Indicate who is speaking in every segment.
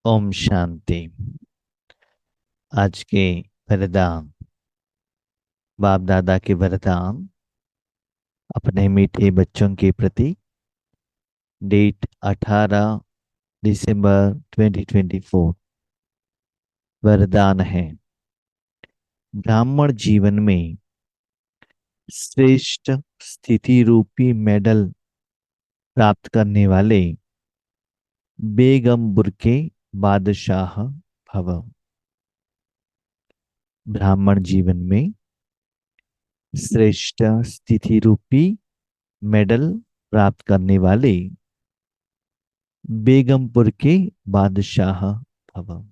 Speaker 1: ओम शांति। आज के वरदान, बाप दादा के वरदान अपने मीठे बच्चों के प्रति। डेट 18 दिसंबर 2024। वरदान है, ब्राह्मण जीवन में श्रेष्ठ स्थिति रूपी मेडल प्राप्त करने वाले बेगमपुर के बादशाह भव। ब्राह्मण जीवन में श्रेष्ठ स्थिति रूपी मेडल प्राप्त करने वाले बेगमपुर के बादशाह भव।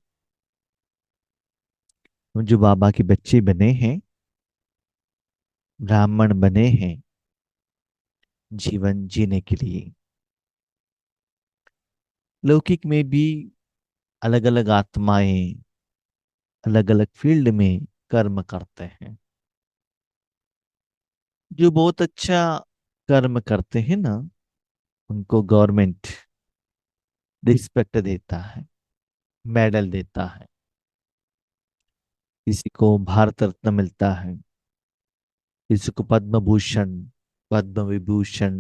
Speaker 1: जो बाबा के बच्चे बने हैं, ब्राह्मण बने हैं जीवन जीने के लिए। लौकिक में भी अलग अलग आत्माएं अलग अलग फील्ड में कर्म करते हैं। जो बहुत अच्छा कर्म करते हैं ना, उनको गवर्नमेंट रिस्पेक्ट देता है, मेडल देता है। किसी को भारत रत्न मिलता है, किसी को पद्म भूषण, पद्म विभूषण।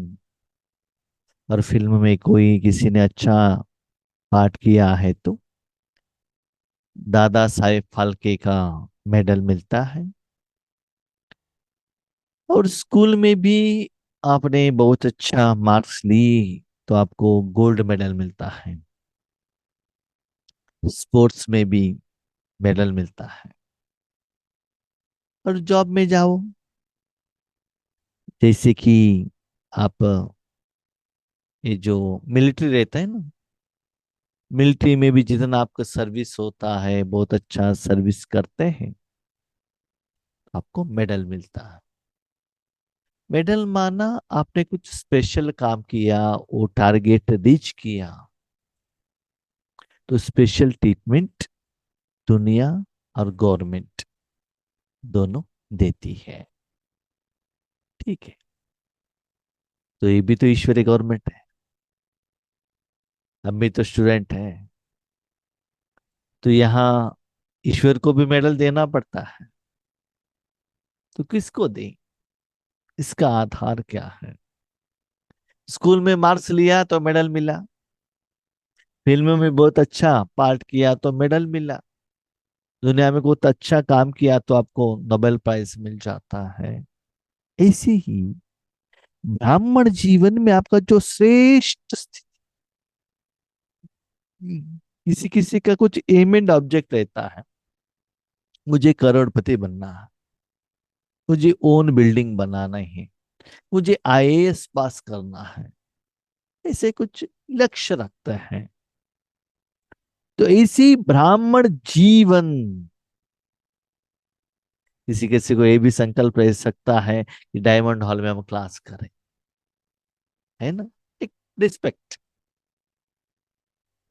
Speaker 1: और फिल्म में कोई किसी ने अच्छा पाठ किया है तो दादा साहेब फाल्के का मेडल मिलता है। और स्कूल में भी आपने बहुत अच्छा मार्क्स ली तो आपको गोल्ड मेडल मिलता है। स्पोर्ट्स में भी मेडल मिलता है। और जॉब में जाओ, जैसे कि आप, ये जो मिलिट्री रहता है ना, मिलिट्री में भी जितना आपका सर्विस होता है, बहुत अच्छा सर्विस करते हैं, आपको मेडल मिलता है। मेडल माना आपने कुछ स्पेशल काम किया, वो टारगेट रीच किया, तो स्पेशल ट्रीटमेंट दुनिया और गवर्नमेंट दोनों देती है। ठीक है, तो ये भी तो ईश्वरीय गवर्नमेंट है। हम भी तो स्टूडेंट हैं, तो यहाँ ईश्वर को भी मेडल देना पड़ता है। तो किसको दें, इसका आधार क्या है? स्कूल में मार्क्स लिया तो मेडल मिला, फिल्म में बहुत अच्छा पार्ट किया तो मेडल मिला, दुनिया में बहुत अच्छा काम किया तो आपको नोबेल प्राइज मिल जाता है। ऐसे ही ब्राह्मण जीवन में आपका जो श्रेष्ठ किसी किसी का कुछ एम एंड ऑब्जेक्ट रहता है। मुझे करोड़पति बनना है, मुझे ओन बिल्डिंग बनाना है, मुझे आईएएस पास करना है, ऐसे कुछ लक्ष्य रखते हैं। तो इसी ब्राह्मण जीवन, किसी किसी को ये भी संकल्प रह सकता है कि डायमंड हॉल में हम क्लास करें, है ना, एक रिस्पेक्ट।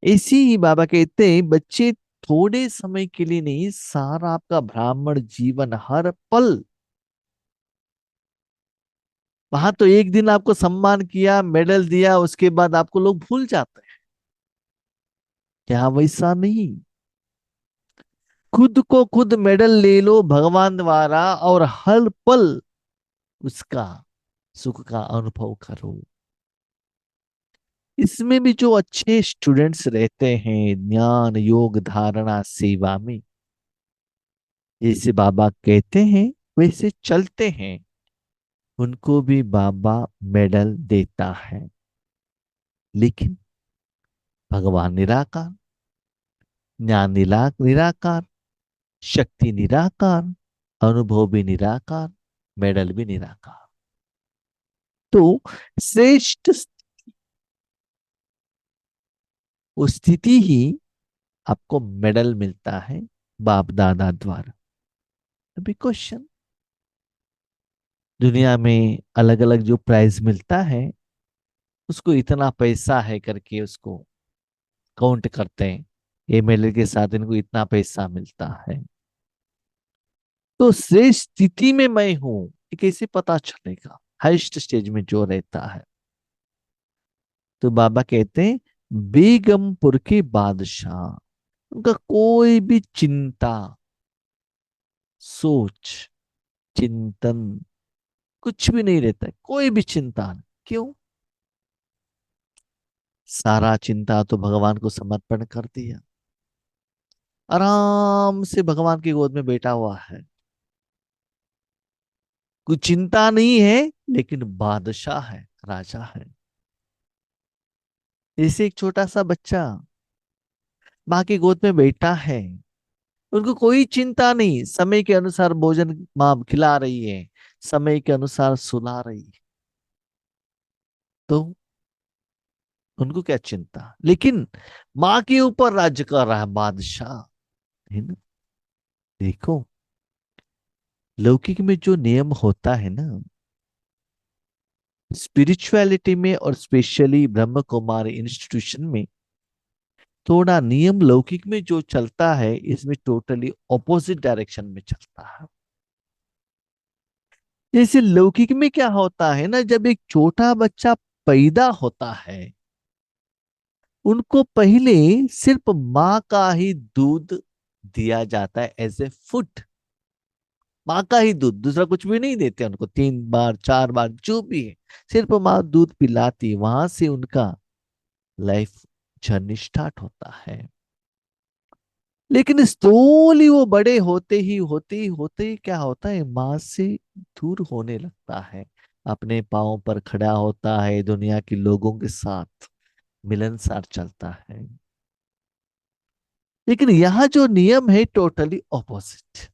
Speaker 1: इसी ही बाबा कहते हैं, बच्चे थोड़े समय के लिए नहीं, सारा आपका ब्राह्मण जीवन हर पल। वहां तो एक दिन आपको सम्मान किया, मेडल दिया, उसके बाद आपको लोग भूल जाते हैं। यहाँ वैसा नहीं, खुद को खुद मेडल ले लो भगवान द्वारा, और हर पल उसका सुख का अनुभव करो। इसमें भी जो अच्छे स्टूडेंट्स रहते हैं ज्ञान योग धारणा सेवा में, जैसे बाबा कहते हैं वैसे चलते हैं, उनको भी बाबा मेडल देता है। लेकिन भगवान निराकार, ज्ञान निराकार, शक्ति निराकार, अनुभव भी निराकार, मेडल भी निराकार। तो श्रेष्ठ उस स्थिति ही आपको मेडल मिलता है बाप दादा द्वारा। अभी क्वेश्चन, दुनिया में अलग अलग जो प्राइज मिलता है, उसको इतना पैसा है करके उसको काउंट करते हैं, ये मेडल के साथ इनको इतना पैसा मिलता है। तो श्रेष्ठ स्थिति में मैं हूं, ये कैसे पता चलेगा? हाइस्ट स्टेज में जो रहता है। तो बाबा कहते हैं बेगमपुर के बादशाह, उनका कोई भी चिंता, सोच, चिंतन कुछ भी नहीं रहता है, कोई भी चिंता नहीं। क्यों? सारा चिंता तो भगवान को समर्पण कर दिया, आराम से भगवान की गोद में बैठा हुआ है। कोई चिंता नहीं है, लेकिन बादशाह है, राजा है। जैसे एक छोटा सा बच्चा माँ की गोद में बैठा है, उनको कोई चिंता नहीं, समय के अनुसार भोजन माँ खिला रही है, समय के अनुसार सुला रही है, तो उनको क्या चिंता। लेकिन माँ के ऊपर राज्य कर रहा है बादशाह, है ना। देखो, लौकिक में जो नियम होता है ना, स्पिरिचुअलिटी में और स्पेशली ब्रह्म कुमारी इंस्टीट्यूशन में थोड़ा नियम लौकिक में जो चलता है, इसमें टोटली ऑपोजिट डायरेक्शन में चलता है। जैसे लौकिक में क्या होता है ना, जब एक छोटा बच्चा पैदा होता है, उनको पहले सिर्फ माँ का ही दूध दिया जाता है एज ए फूड। माँ का ही दूध, दूसरा कुछ भी नहीं देते उनको, 3 बार 4 बार जो भी है, सिर्फ माँ दूध पिलाती, वहां से उनका लाइफ जर्नी स्टार्ट होता है। लेकिन स्लोली वो बड़े होते ही क्या होता है, माँ से दूर होने लगता है, अपने पाँव पर खड़ा होता है, दुनिया के लोगों के साथ मिलनसार चलता है। लेकिन यहाँ जो नियम है टोटली ऑपोजिट।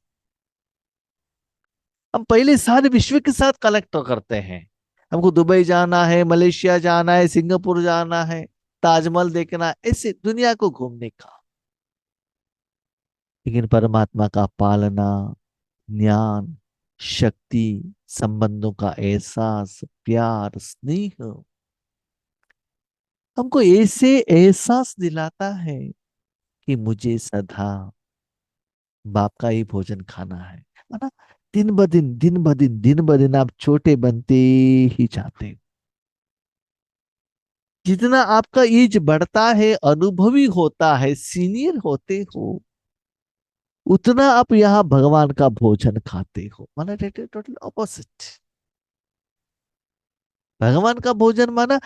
Speaker 1: हम पहले सारे विश्व के साथ कलेक्ट करते हैं, हमको दुबई जाना है, मलेशिया जाना है, सिंगापुर जाना है, ताजमहल देखना है, ऐसे दुनिया को घूमने का। लेकिन परमात्मा का पालना, ज्ञान, शक्ति, संबंधों का एहसास, प्यार, स्नेह हमको ऐसे एहसास दिलाता है कि मुझे सदा बाप का ही भोजन खाना है ना। दिन ब दिन आप छोटे बनते ही जाते हो। जितना आपका एज बढ़ता है, अनुभवी होता है, सीनियर होते हो, उतना आप यहाँ भगवान का भोजन खाते हो, माना टोटल ऑपोजिट। भगवान का भोजन माना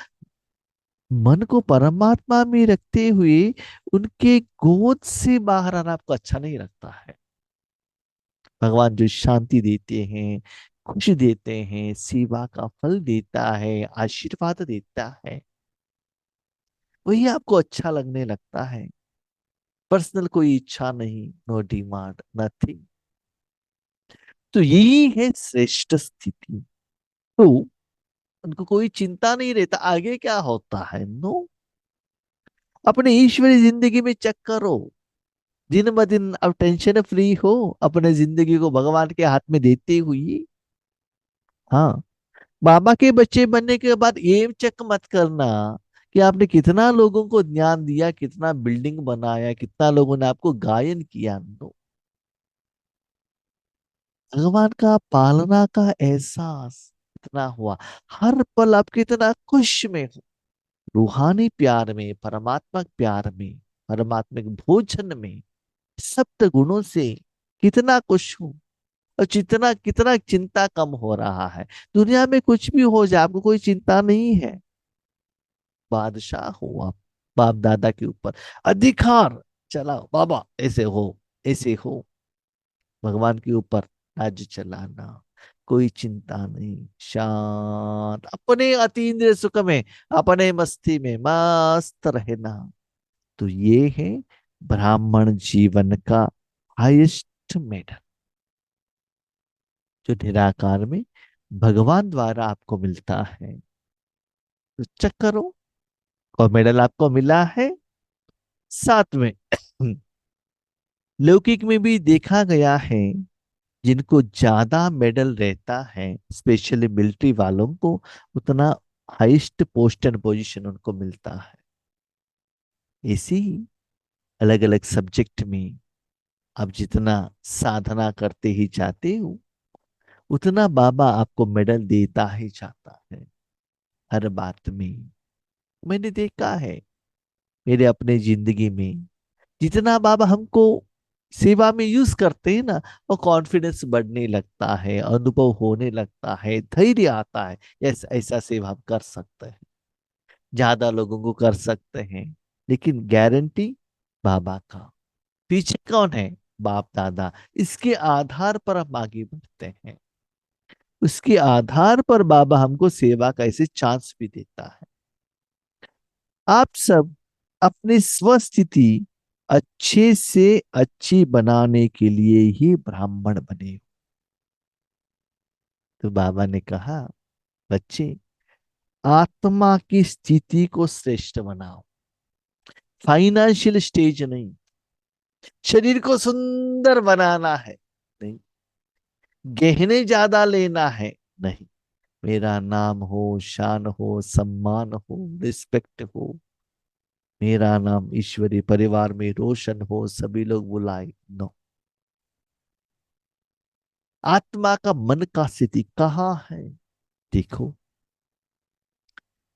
Speaker 1: मन को परमात्मा में रखते हुए उनके गोद से बाहर आना आपको अच्छा नहीं लगता है। भगवान जो शांति देते हैं, खुशी देते हैं, सेवा का फल देता है, आशीर्वाद देता है, वही आपको अच्छा लगने लगता है। पर्सनल कोई इच्छा नहीं, नो डिमांड, नथिंग। तो यही है श्रेष्ठ स्थिति। तो उनको कोई चिंता नहीं रहता आगे क्या होता है, नो। अपने ईश्वरी जिंदगी में चेक करो, दिन ब दिन अब टेंशन फ्री हो, अपने जिंदगी को भगवान के हाथ में देते हुए। हाँ, बाबा के बच्चे बनने के बाद ये चेक मत करना कि आपने कितना लोगों को ज्ञान दिया, कितना बिल्डिंग बनाया, कितना लोगों ने आपको गायन किया, नो। भगवान का पालना का एहसास कितना हुआ, हर पल आप कितना खुश में हो, रूहानी प्यार में, परमात्मक प्यार में, परमात्मिक भोजन में, सप्त गुणों से कितना खुश हूं। और जितना कितना चिंता कम हो रहा है, दुनिया में कुछ भी हो जाए आपको कोई चिंता नहीं है। बादशाह हो आप, बाप दादा के ऊपर अधिकार चलाओ, बाबा ऐसे हो, ऐसे हो, भगवान के ऊपर राज्य चलाना, कोई चिंता नहीं, शांत अपने अतीन्द्रिय सुख में, अपने मस्ती में मस्त रहना। तो ये है ब्राह्मण जीवन का हाईएस्ट मेडल, जो निराकार में भगवान द्वारा आपको मिलता है। तो चेक करो, और मेडल आपको मिला है। साथ में लौकिक में भी देखा गया है, जिनको ज्यादा मेडल रहता है, स्पेशली मिलिट्री वालों को, उतना हाईएस्ट पोस्ट एंड पोजीशन उनको मिलता है। इसी अलग अलग सब्जेक्ट में आप जितना साधना करते ही जाते हो, उतना बाबा आपको मेडल देता ही जाता है, हर बात में। मैंने देखा है मेरे अपने जिंदगी में, जितना बाबा हमको सेवा में यूज करते हैं ना, वो कॉन्फिडेंस बढ़ने लगता है, अनुभव होने लगता है, धैर्य आता है। ऐसा ऐसा सेवा हम कर सकते हैं, ज्यादा लोगों को कर सकते हैं। लेकिन गारंटी बाबा का, पीछे कौन है? बाप दादा। इसके आधार पर हम आगे बढ़ते हैं। उसके आधार पर बाबा हमको सेवा का ऐसे चांस भी देता है। आप सब अपनी स्वस्थिति अच्छे से अच्छी बनाने के लिए ही ब्राह्मण बने। तो बाबा ने कहा, बच्चे, आत्मा की स्थिति को श्रेष्ठ बनाओ, फाइनेंशियल स्टेज नहीं। शरीर को सुंदर बनाना है नहीं, गहने ज्यादा लेना है नहीं, मेरा नाम हो, शान हो, सम्मान हो, रिस्पेक्ट हो, मेरा नाम ईश्वरी परिवार में रोशन हो, सभी लोग बुलाए, नो। आत्मा का, मन का स्थिति कहाँ है? देखो,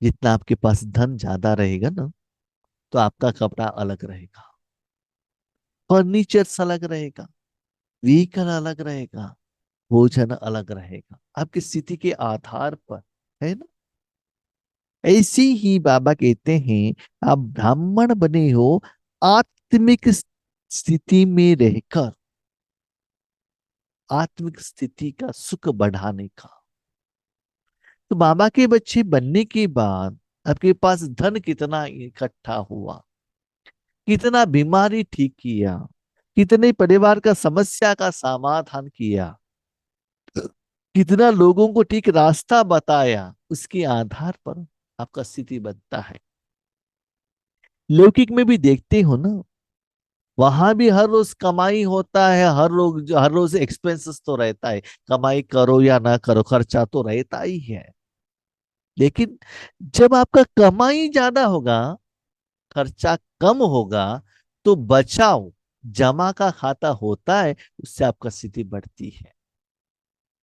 Speaker 1: जितना आपके पास धन ज्यादा रहेगा ना, तो आपका कपड़ा अलग रहेगा, फर्नीचर अलग रहेगा, व्हीकल अलग रहेगा, भोजन अलग रहेगा, आपकी स्थिति के आधार पर, है ना? ऐसे ही बाबा कहते हैं, आप ब्राह्मण बने हो आत्मिक स्थिति में रहकर, आत्मिक स्थिति का सुख बढ़ाने का। तो बाबा के बच्चे बनने के बाद आपके पास धन कितना इकट्ठा हुआ, कितना बीमारी ठीक किया, कितने परिवार का समस्या का समाधान किया, कितना लोगों को ठीक रास्ता बताया, उसके आधार पर आपका स्थिति बनता है। लौकिक में भी देखते हो ना, वहां भी हर रोज कमाई होता है, हर रोज एक्सपेंसेस तो रहता है। कमाई करो या ना करो, खर्चा तो रहता ही है। लेकिन जब आपका कमाई ज्यादा होगा, खर्चा कम होगा, तो बचाओ, जमा का खाता होता है, उससे आपका स्थिति बढ़ती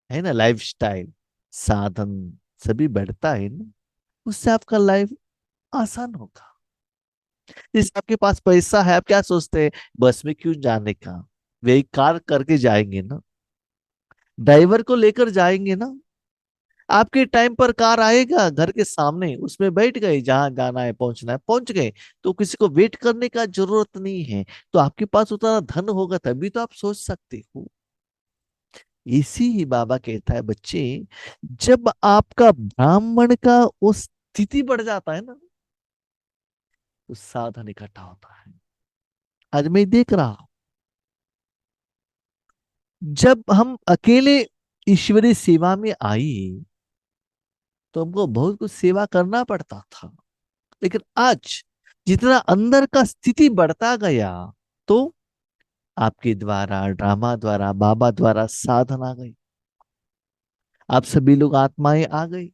Speaker 1: है ना? लाइफस्टाइल, साधन, सभी बढ़ता है ना, उससे आपका लाइफ आसान होगा। जैसे आपके पास पैसा है, आप क्या सोचते हैं, बस में क्यों जाने का, वे कार करके जाएंगे ना, ड्राइवर को लेकर जाएंगे ना। आपके टाइम पर कार आएगा घर के सामने, उसमें बैठ गए, जहां जाना है, पहुंचना है, पहुंच गए। तो किसी को वेट करने का जरूरत नहीं है। तो आपके पास उतना धन होगा तभी तो आप सोच सकते हो। इसी ही बाबा कहता है, बच्चे, जब आपका ब्राह्मण का वो स्थिति बढ़ जाता है ना, तो साधन इकट्ठा होता है। आज मैं देख रहा हूं, जब हम अकेले ईश्वरीय सेवा में आई, तो हमको बहुत कुछ सेवा करना पड़ता था। लेकिन आज जितना अंदर का स्थिति बढ़ता गया, तो आपके द्वारा, ड्रामा द्वारा, बाबा द्वारा साधन आ गई, आप सभी लोग आत्माएं आ गई,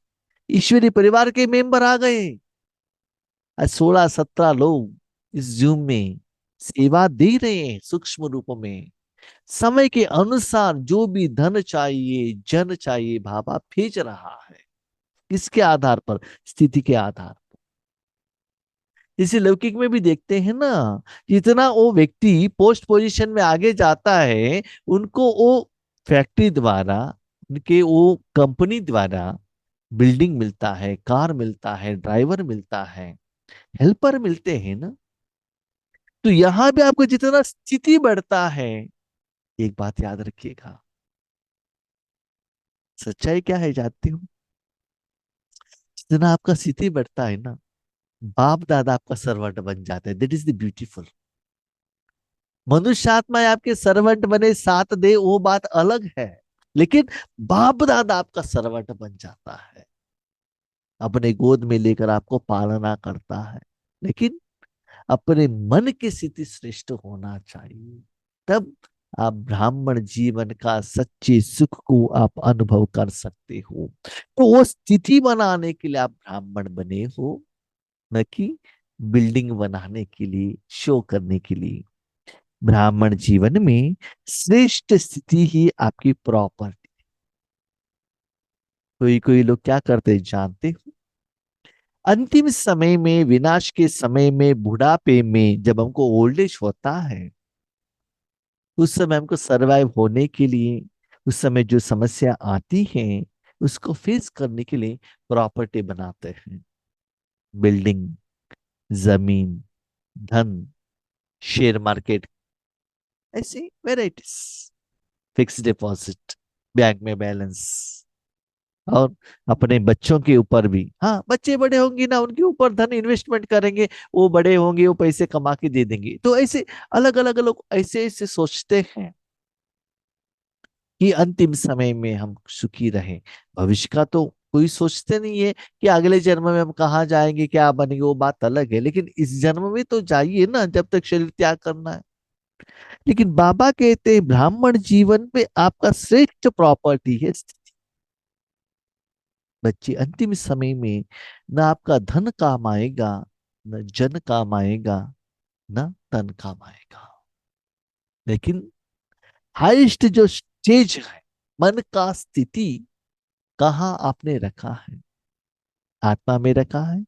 Speaker 1: ईश्वरीय परिवार के मेंबर आ गए। आज 16-17 लोग इस जूम में सेवा दे रहे हैं सूक्ष्म रूप में। समय के अनुसार जो भी धन चाहिए, जन चाहिए, बाबा भेज रहा है। किसके आधार पर? स्थिति के आधार। इसी लौकिक में भी देखते हैं ना, जितना वो व्यक्ति पोस्ट पोजीशन में आगे जाता है, उनको वो फैक्ट्री द्वारा, उनके वो कंपनी द्वारा बिल्डिंग मिलता है, कार मिलता है, ड्राइवर मिलता है, हेल्पर मिलते हैं ना। तो यहां भी आपको जितना स्थिति बढ़ता है, एक बात याद रखिएगा, सच्चाई क्या है जानते हो? जितना आपका स्थिति बढ़ता है ना, बाप दादा आपका सर्वेंट बन जाते हैं। That is the beautiful. मनुष्य आत्मा आपके सर्वेंट बने, साथ दे, वो बात अलग है। लेकिन बाप दादा आपका सर्वेंट बन जाता है, अपने गोद में लेकर आपको पालना करता है। लेकिन अपने मन की स्थिति श्रेष्ठ होना चाहिए, तब आप ब्राह्मण जीवन का सच्चे सुख को आप अनुभव कर सकते हो। तो वो स्थिति बनाने के लिए आप ब्राह्मण बने हो, न कि बिल्डिंग बनाने के लिए, शो करने के लिए। ब्राह्मण जीवन में श्रेष्ठ स्थिति ही आपकी प्रॉपर्टी। कोई कोई लोग क्या करते हैं जानते हो? अंतिम समय में, विनाश के समय में, बुढ़ापे में, जब हमको ओल्ड एज होता है, उस समय हमको सरवाइव होने के लिए, उस समय जो समस्या आती है उसको फेस करने के लिए प्रॉपर्टी बनाते हैं। बिल्डिंग, जमीन, धन, शेयर मार्केट, ऐसी वेराइटीज, फिक्स डिपॉजिट, बैंक में बैलेंस, और अपने बच्चों के ऊपर भी, हाँ बच्चे बड़े होंगे ना, उनके ऊपर धन इन्वेस्टमेंट करेंगे, वो बड़े होंगे, वो पैसे कमा के दे देंगे। तो ऐसे अलग अलग लोग ऐसे ऐसे सोचते हैं कि अंतिम समय में हम सुखी रहें। भविष्य का तो कोई सोचते नहीं है कि अगले जन्म में हम कहाँ जाएंगे, क्या बनेंगे, वो बात अलग है, लेकिन इस जन्म में तो जाइए ना, जब तक शरीर त्याग करना है। लेकिन बाबा कहते हैं ब्राह्मण जीवन में आपका श्रेष्ठ प्रॉपर्टी है स्थिति। बच्चे, अंतिम समय में न आपका धन काम आएगा, न जन काम आएगा, न तन काम आएगा, लेकिन हाइस्ट जो स्टेज है, मन का स्थिति कहाँ आपने रखा है? आत्मा में रखा है,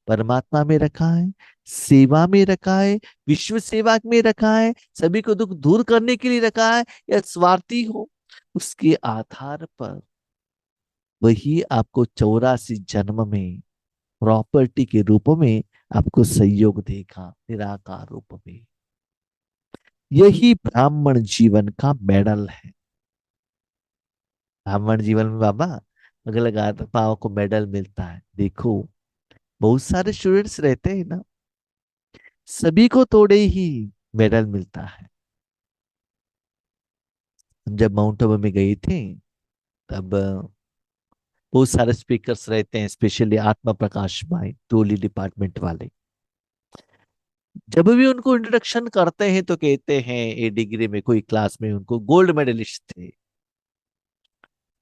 Speaker 1: परमात्मा में रखा है, सेवा में रखा है, विश्व सेवा में रखा है, सभी को दुख दूर करने के लिए रखा है, या स्वार्थी हो? उसके आधार पर वही आपको 84 जन्म में प्रॉपर्टी के रूप में आपको सहयोग देगा, निराकार रूप में। यही ब्राह्मण जीवन का मेडल है। ब्राह्मण जीवन में बाबा अलग अलग आत्माओं को मेडल मिलता है। देखो, बहुत सारे स्टूडेंट्स रहते हैं ना, सभी को थोड़े ही मेडल मिलता है। हम जब माउंट आबू में गए थे, तब बहुत सारे स्पीकर्स रहते हैं, स्पेशली आत्मा प्रकाश भाई, टोली डिपार्टमेंट वाले। जब भी उनको इंट्रोडक्शन करते हैं तो कहते हैं ए डिग्री में कोई क्लास में उनको गोल्ड मेडलिस्ट थे।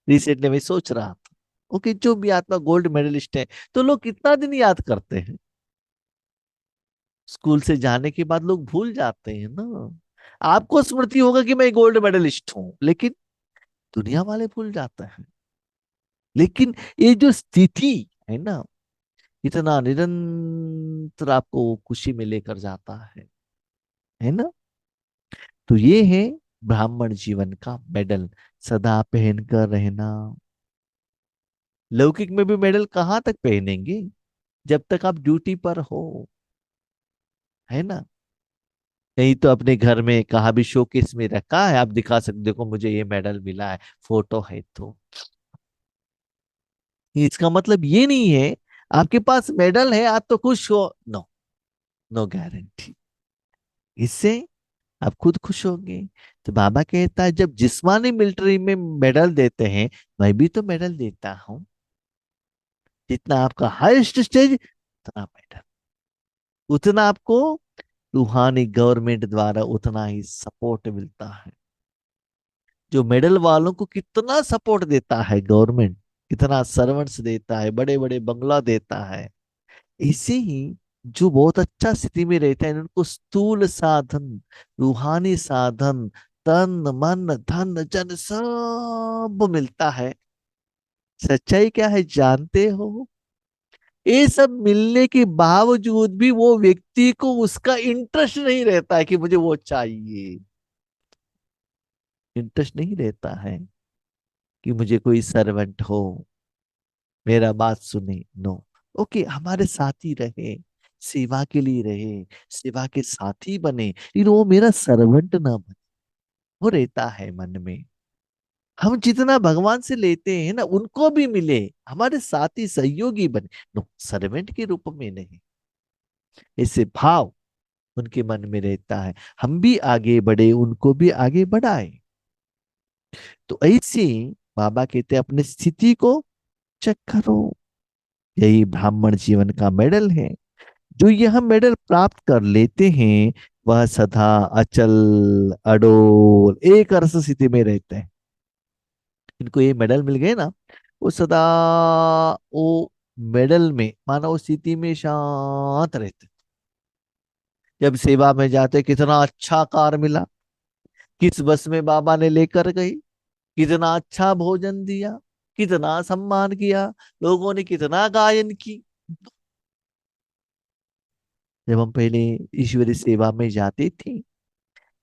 Speaker 1: रिसेंटली मैं सोच रहा था, ओके जो भी आत्मा गोल्ड मेडलिस्ट है, तो लोग कितना दिन याद करते हैं? स्कूल से जाने के बाद लोग भूल जाते हैं ना। आपको स्मृति होगा कि मैं गोल्ड मेडलिस्ट हूं, लेकिन दुनिया वाले भूल जाते हैं। लेकिन ये जो स्थिति है ना, इतना निरंतर आपको खुशी में लेकर जाता है ना। तो ये है ब्राह्मण जीवन का मेडल, सदा पहनकर रहना। लौकिक में भी मेडल कहाँ तक पहनेंगे, जब तक आप ड्यूटी पर हो, है ना। नहीं तो अपने घर में कहा भी शोकेस में रखा है, आप दिखा सकते, देखो मुझे ये मेडल मिला है, फोटो है। तो इसका मतलब ये नहीं है आपके पास मेडल है आप तो खुश हो, नो, नो गारंटी। इससे आप खुद खुश होंगे। तो बाबा कहता है जब जिस्मानी मिलिट्री में मेडल देते हैं, मैं भी तो मेडल देता हूं। जितना आपका हाईएस्ट स्टेज, उतना मेडल, उतना आपको रूहानी गवर्नमेंट द्वारा उतना ही सपोर्ट मिलता है। जो मेडल वालों को कितना सपोर्ट देता है गवर्नमेंट, कितना सर्वेंट्स देता है, बड़े बड़े बंगला देता है, इसे ही जो बहुत अच्छा स्थिति में रहता है उनको स्थूल साधन, रूहानी साधन, तन मन धन जन सब मिलता है। सच्चाई क्या है जानते हो? ये सब मिलने के बावजूद भी वो व्यक्ति को उसका इंटरेस्ट नहीं रहता है कि मुझे वो चाहिए। इंटरेस्ट नहीं रहता है कि मुझे कोई सर्वेंट हो, मेरा बात सुने, नो। ओके, हमारे साथी रहे, सेवा के लिए रहे, सेवा के साथी बने, लेकिन वो मेरा सर्वेंट ना बने, वो रहता है मन में। हम जितना भगवान से लेते हैं ना, उनको भी मिले, हमारे साथी सहयोगी बने, नो सर्वेंट के रूप में नहीं। ऐसे भाव उनके मन में रहता है, हम भी आगे बढ़े, उनको भी आगे बढ़ाए। तो ऐसे बाबा कहते हैं अपनी स्थिति को चेक करो। यही ब्राह्मण जीवन का मेडल है। जो यह मेडल प्राप्त कर लेते हैं वह सदा अचल, अडोल, एक रस स्थिति में रहते हैं। इनको ये मेडल मिल गए ना, वो सदा वो मेडल में, मानो उस स्थिति में शांत रहते। जब सेवा में जाते, कितना अच्छा कार मिला, किस बस में बाबा ने लेकर गई, कितना अच्छा भोजन दिया, कितना सम्मान किया, लोगों ने कितना गायन की, जब हम पहले ईश्वरीय सेवा में जाते थे,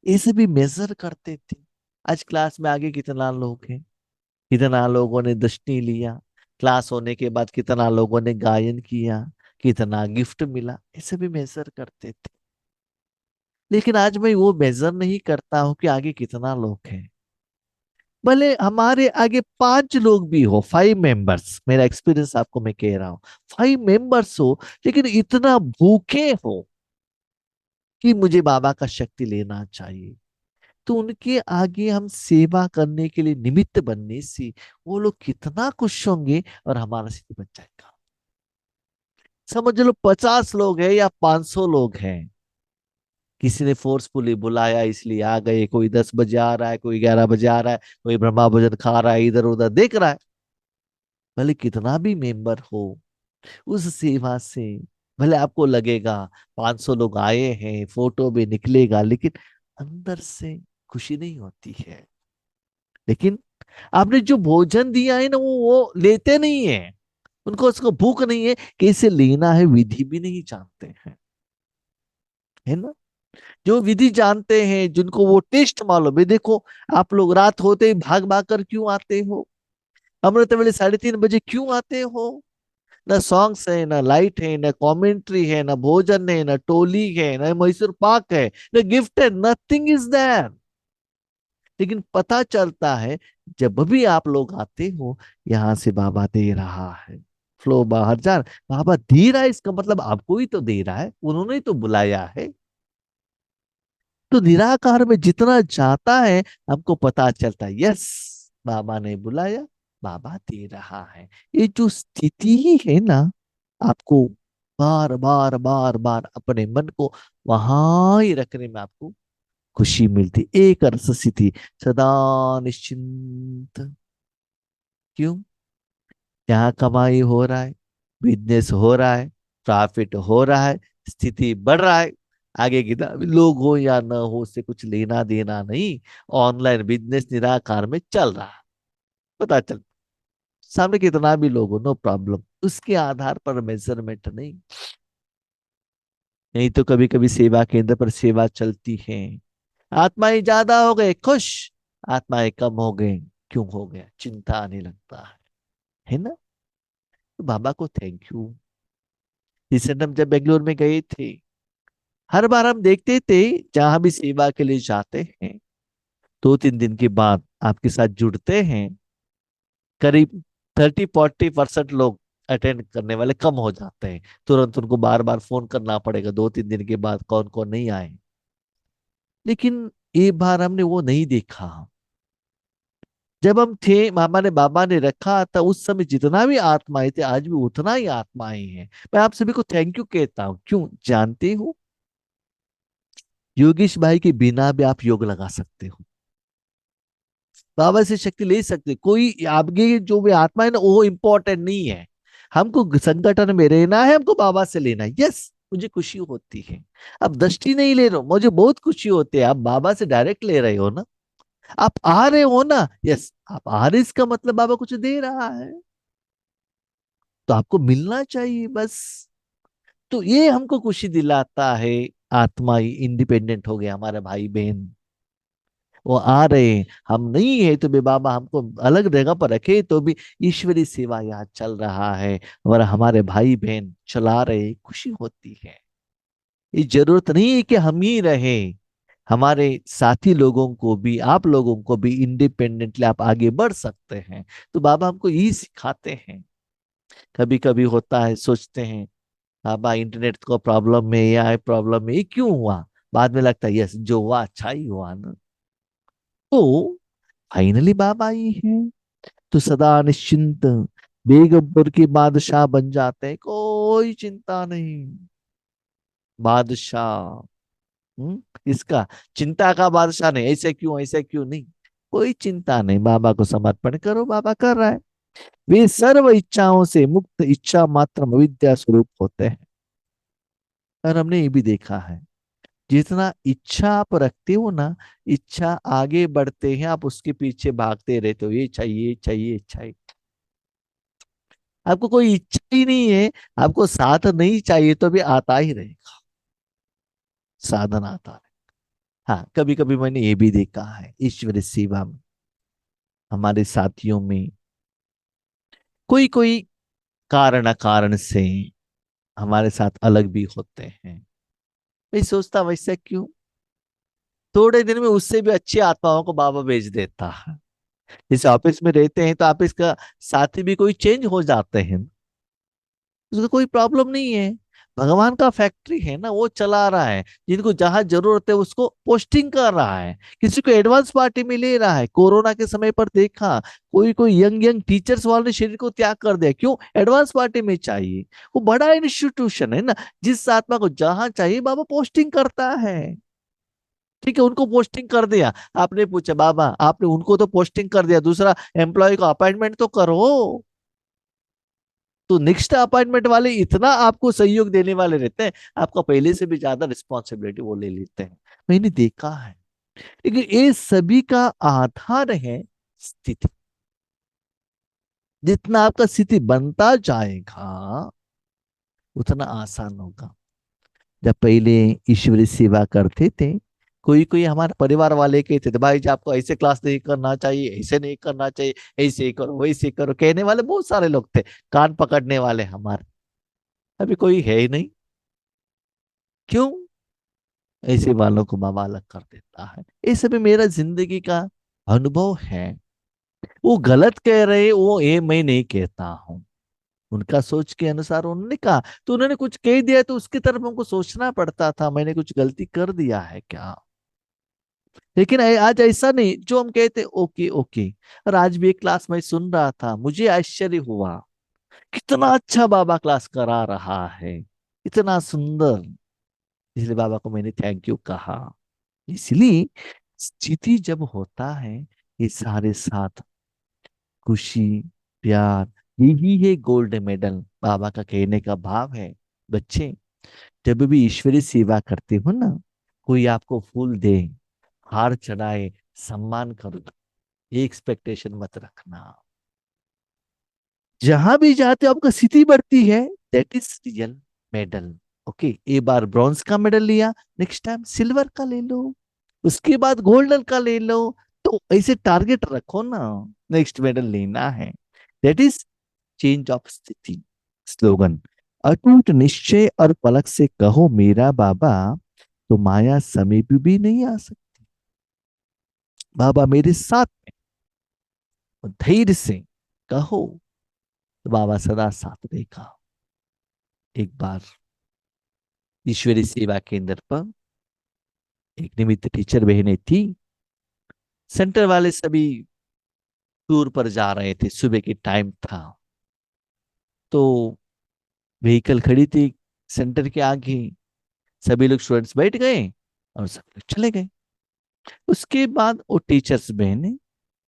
Speaker 1: ये सभी मेजर करते थे। आज क्लास में आगे कितना लोग हैं, कितना लोगों ने दर्शनी लिया, क्लास होने के बाद कितना लोगों ने गायन किया, कितना गिफ्ट मिला, ये सभी मेजर करते थे। लेकिन आज मैं वो मेजर नहीं करता हूँ कि आगे कितना लोग हैं। भले हमारे आगे 5 लोग भी हो, 5 मेंबर्स, मेरा एक्सपीरियंस आपको मैं कह रहा हूँ, 5 मेंबर्स हो, लेकिन इतना भूखे हो कि मुझे बाबा का शक्ति लेना चाहिए, तो उनके आगे हम सेवा करने के लिए निमित्त बनने से वो लोग कितना खुश होंगे और हमारा सिद्ध बन जाएगा। समझ लो 50 लोग हैं या 500 लोग हैं, किसी ने फोर्सफुली बुलाया इसलिए आ गए, कोई 10 बजे आ रहा है, कोई 11 बजे आ रहा है, कोई ब्रह्मा भोजन खा रहा है, इधर उधर देख रहा है, भले कितना भी मेंबर हो, उस सेवा से भले आपको लगेगा 500 लोग आए हैं, फोटो भी निकलेगा, लेकिन अंदर से खुशी नहीं होती है। लेकिन आपने जो भोजन दिया है ना, वो लेते नहीं है, उनको उसको भूख नहीं है, कैसे लेना है विधि भी नहीं जानते हैं, है ना। जो विधि जानते हैं, जिनको वो टेस्ट मालूम है, देखो आप लोग रात होते ही भाग भाग कर क्यों आते हो, अमृत वेले 3:30 बजे क्यों आते हो। ना सॉन्ग्स है, ना लाइट है, ना कमेंट्री है, ना भोजन है, ना टोली है, ना मैसूर पाक है, ना गिफ्ट है, नथिंग इज देयर। लेकिन पता चलता है जब भी आप लोग आते हो, यहाँ से बाबा दे रहा है, फ्लो बाहर जा बाबा दे रहा है, इसका मतलब आपको ही तो दे रहा है, उन्होंने ही तो बुलाया है। तो निराकार में जितना जाता है, हमको पता चलता है, यस, बाबा ने बुलाया, बाबा दे रहा है। ये जो स्थिति ही है ना, आपको बार बार बार बार अपने मन को वहां ही रखने में आपको खुशी मिलती, एक रस स्थिति, सदा निश्चिंत। क्यों? यहाँ कमाई हो रहा है, बिजनेस हो रहा है, प्रॉफिट हो रहा है, स्थिति बढ़ रहा है, आगे कितना भी लोग हो या ना हो, उससे कुछ लेना देना नहीं। ऑनलाइन बिजनेस निराकार में चल रहा है, पता चल, सामने कितना भी लोग हो, नो प्रॉब्लम, उसके आधार पर मेजरमेंट नहीं। नहीं तो कभी कभी सेवा केंद्र पर सेवा चलती है, आत्माएं ज्यादा हो गए खुश, आत्माएं कम हो गए, क्यों हो गया, चिंता आने लगता है ना। तो बाबा को थैंक यू। रिसेंट हम जब बेंगलोर में गए थे, हर बार हम देखते थे, जहां भी सेवा के लिए जाते हैं, 2-3 दिन के बाद आपके साथ जुड़ते हैं, करीब 30-40% लोग अटेंड करने वाले कम हो जाते हैं, तुरंत उनको बार बार फोन करना पड़ेगा 2-3 दिन के बाद कौन कौन नहीं आए। लेकिन एक बार हमने वो नहीं देखा, जब हम थे, बाबा ने रखा था, उस समय जितना भी आत्माएं थे, आज भी उतना ही आत्माएं हैं। मैं आप सभी को थैंक यू कहता हूँ, क्यों जानते हो, योगेश भाई के बिना भी आप योग लगा सकते हो, बाबा से शक्ति ले सकते, कोई आपके जो भी आत्मा है ना, वो इम्पोर्टेंट नहीं है। हमको संगठन में रहना है, हमको बाबा से लेना है, यस, मुझे खुशी होती है। अब दृष्टि नहीं ले रहे हो, मुझे बहुत खुशी होती है, आप बाबा से डायरेक्ट ले रहे हो ना, आप आ रहे हो ना, यस, आप आ रहे, इसका मतलब बाबा कुछ दे रहा है, तो आपको मिलना चाहिए बस। तो ये हमको खुशी दिलाता है, आत्मा ही इंडिपेंडेंट हो गया, हमारे भाई बहन वो आ रहे हैं, हम नहीं है तो भी बाबा हमको अलग जगह पर रखे, तो भी ईश्वरी सेवा यहाँ चल रहा है, और हमारे भाई बहन चला रहे, खुशी होती है। ये जरूरत नहीं है कि हम ही रहे, हमारे साथी लोगों को भी, आप लोगों को भी इंडिपेंडेंटली आप आगे बढ़ सकते हैं। तो बाबा हमको यही सिखाते हैं। कभी कभी होता है, सोचते हैं बाबा इंटरनेट को प्रॉब्लम है, या प्रॉब्लम है, ये क्यों हुआ, बाद में लगता है यस, जो हुआ अच्छा ही हुआ ना। तो फाइनली बाबा आई है, तो सदा निश्चिंत, बेगंबर के बादशाह बन जाते हैं, कोई चिंता नहीं। बादशाह, इसका चिंता का बादशाह नहीं, ऐसे क्यों नहीं, कोई चिंता नहीं, बाबा को समर्पण करो, बाबा कर रहा है। वे सर्व इच्छाओं से मुक्त, इच्छा मात्र अविद्या स्वरूप होते हैं। और हमने ये भी देखा है, जितना इच्छा आप रखते हो ना, इच्छा आगे बढ़ते हैं, आप उसके पीछे भागते रहते हो, ये चाहिए, ये चाहिए, ये चाहिए, आपको कोई इच्छा ही नहीं है, आपको साथ नहीं चाहिए, तो भी आता ही रहेगा। साधन आता है। हाँ, कभी कभी मैंने ये भी देखा है ईश्वरीय सेवा में हमारे साथियों में कोई कोई कारण अकारण से हमारे साथ अलग भी होते हैं। मैं सोचता वैसे क्यों, थोड़े दिन में उससे भी अच्छी आत्माओं को बाबा भेज देता है। जैसे ऑफिस में रहते हैं तो ऑफिस का साथी भी कोई चेंज हो जाते हैं, उसको कोई प्रॉब्लम नहीं है। भगवान का फैक्ट्री है ना, वो चला रहा है। जिनको जहां जरूरत है उसको पोस्टिंग कर रहा है, किसी को एडवांस पार्टी में ले रहा है। कोरोना के समय पर देखा, कोई कोई यंग यंग टीचर्स वाले शरीर को त्याग कर दिया, क्यों? एडवांस पार्टी में चाहिए। वो बड़ा इंस्टीट्यूशन है ना, जिस आत्मा को जहां चाहिए बाबा पोस्टिंग करता है। ठीक है, उनको पोस्टिंग कर दिया। आपने पूछा बाबा, आपने उनको तो पोस्टिंग कर दिया, दूसरा एम्प्लॉय को अपॉइंटमेंट तो करो। तो नेक्स्ट अपॉइंटमेंट वाले इतना आपको सहयोग देने वाले रहते हैं, आपका पहले से भी ज्यादा रिस्पॉन्सिबिलिटी वो ले लेते हैं। मैंने देखा है। लेकिन ये सभी का आधार है स्थिति। जितना आपका स्थिति बनता जाएगा उतना आसान होगा। जब पहले ईश्वरीय सेवा करते थे, कोई कोई हमारे परिवार वाले कहते थे भाई जी आपको ऐसे क्लास नहीं करना चाहिए, ऐसे नहीं करना चाहिए, ऐसे ही करो वैसे ही करो, कहने वाले बहुत सारे लोग थे, कान पकड़ने वाले हमारे। अभी कोई है ही नहीं। क्यों? ऐसे वालों को बाबा अलग कर देता है। ये सब मेरा जिंदगी का अनुभव है। वो गलत कह रहे, वो ये मैं नहीं कहता हूँ। उनका सोच के अनुसार उन्होंने कहा, तो उन्होंने कुछ कह दिया तो उसकी तरफ हमको सोचना पड़ता था, मैंने कुछ गलती कर दिया है क्या। लेकिन आज ऐसा नहीं, जो हम कहते ओके ओके। और आज भी एक क्लास में सुन रहा था, मुझे आश्चर्य हुआ, कितना अच्छा बाबा क्लास करा रहा है, इतना सुंदर। इसलिए बाबा को मैंने थैंक यू कहा। इसलिए स्थिति जब होता है, ये सारे साथ खुशी, प्यार, यही है गोल्ड मेडल। बाबा का कहने का भाव है, बच्चे जब भी ईश्वरीय सेवा करते हो ना, कोई आपको फूल दे, हार चढ़ाए, सम्मान करो, ये एक्सपेक्टेशन मत रखना। जहां भी जाते हो आपका स्थिति बढ़ती है, that is real medal. Okay, एक बार ब्रॉन्ज का मेडल लिया, नेक्स्ट टाइम सिल्वर का ले लो, उसके बाद गोल्डन का ले लो। तो ऐसे टारगेट रखो ना, नेक्स्ट मेडल लेना है। दैट इज चेंज ऑफ स्थिति। स्लोगन, अटूट निश्चय और पलक से कहो मेरा बाबा, तो माया समीप भी नहीं आ सकती। बाबा मेरे साथ में, और धैर्य से कहो तो बाबा सदा साथ देगा। एक बार ईश्वरी सेवा केंद्र पर एक निमित्त टीचर बहनें थी। सेंटर वाले सभी टूर पर जा रहे थे, सुबह के टाइम था। तो व्हीकल खड़ी थी सेंटर के आगे, सभी लोग स्टूडेंट्स बैठ गए और सब लोग चले गए। उसके बाद वो टीचर्स बहनें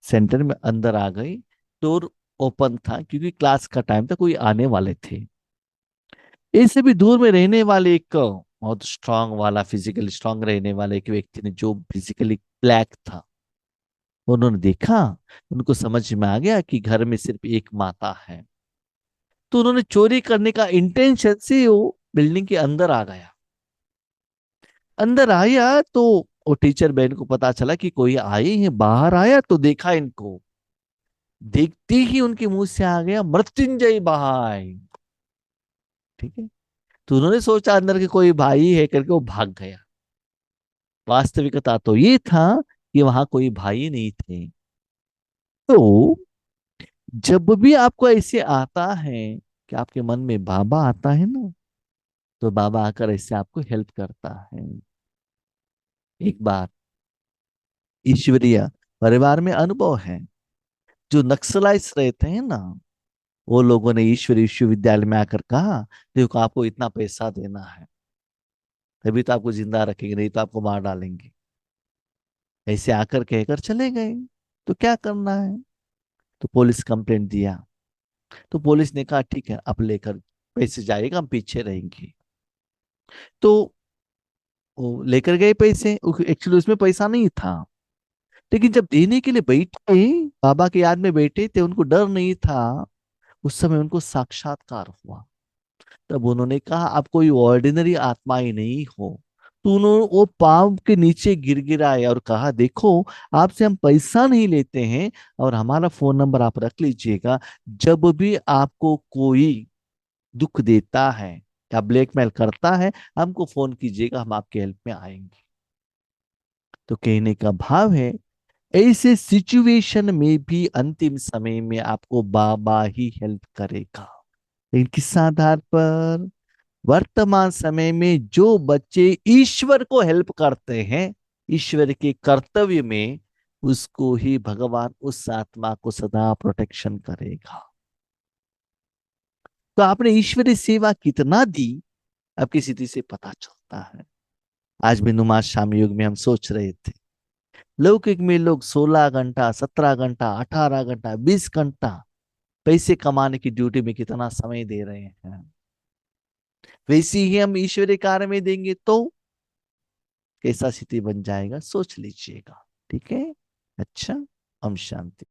Speaker 1: सेंटर में अंदर आ गई। डोर ओपन था क्योंकि क्लास का टाइम था, कोई आने वाले थे। इससे भी दूर में रहने वाले एक बहुत स्ट्रांग वाला, फिजिकली स्ट्रांग रहने वाले एक व्यक्ति ने, जो फिजिकली ब्लैक था, उन्होंने देखा, उनको समझ में आ गया कि घर में सिर्फ एक माता है। तो उन्होंने चोरी करने का इंटेंशन से वो बिल्डिंग के अंदर आ गया। अंदर आया तो वो टीचर बहन को पता चला कि कोई आए हैं। बाहर आया तो देखा इनको, देखते ही उनके मुंह से आ गया मृत्युंजय भाई। ठीक है, तो उन्होंने सोचा अंदर के कोई भाई है करके वो भाग गया। वास्तविकता तो ये था कि वहां कोई भाई नहीं थे। तो जब भी आपको ऐसे आता है कि आपके मन में बाबा आता है ना, तो बाबा आकर ऐसे आपको हेल्प करता है। एक बार ईश्वरीय परिवार में अनुभव है, जो नक्सलाइट्स रहते हैं ना, वो लोगों ने ईश्वरीय विश्वविद्यालय में आकर कहा देखो आपको इतना पैसा देना है, तभी तो आपको जिंदा रखेंगे, नहीं तो आपको मार डालेंगे। ऐसे आकर कहकर चले गए। तो क्या करना है? तो पुलिस कंप्लेंट दिया। तो पुलिस ने कहा ठीक है, आप लेकर पैसे जाइएगा, हम पीछे रहेंगे। तो वो लेकर गए पैसे। एक्चुअली उसमें पैसा नहीं था, लेकिन जब देने के लिए बैठे, बाबा की याद में बैठे थे, उनको डर नहीं था। उस समय उनको साक्षात्कार हुआ। तब उन्होंने कहा आप कोई ऑर्डिनरी आत्मा ही नहीं हो, तो उन्होंने वो पाँव के नीचे गिर गिराए और कहा, देखो, आपसे हम पैसा नहीं लेते हैं, और हमारा फोन नंबर आप रख लीजिएगा। जब भी आपको कोई दुख देता है या ब्लैकमेल करता है, हमको फोन कीजिएगा, हम आपके हेल्प में आएंगे। तो कहने का भाव है, ऐसे सिचुएशन में भी अंतिम समय में आपको बाबा ही हेल्प करेगा। लेकिन किस आधार पर? वर्तमान समय में जो बच्चे ईश्वर को हेल्प करते हैं, ईश्वर के कर्तव्य में, उसको ही भगवान उस आत्मा को सदा प्रोटेक्शन करेगा। तो आपने ईश्वरीय सेवा कितना दी, आपकी स्थिति से पता चलता है। आज भी नुमाज शाम युग में हम सोच रहे थे, लौकिक में लोग 16 घंटा, 17 घंटा, 18 घंटा, 20 घंटा पैसे कमाने की ड्यूटी में कितना समय दे रहे हैं। वैसे ही हम ईश्वरीय कार्य में देंगे तो कैसा स्थिति बन जाएगा, सोच लीजिएगा। ठीक है। अच्छा। ओम शांति।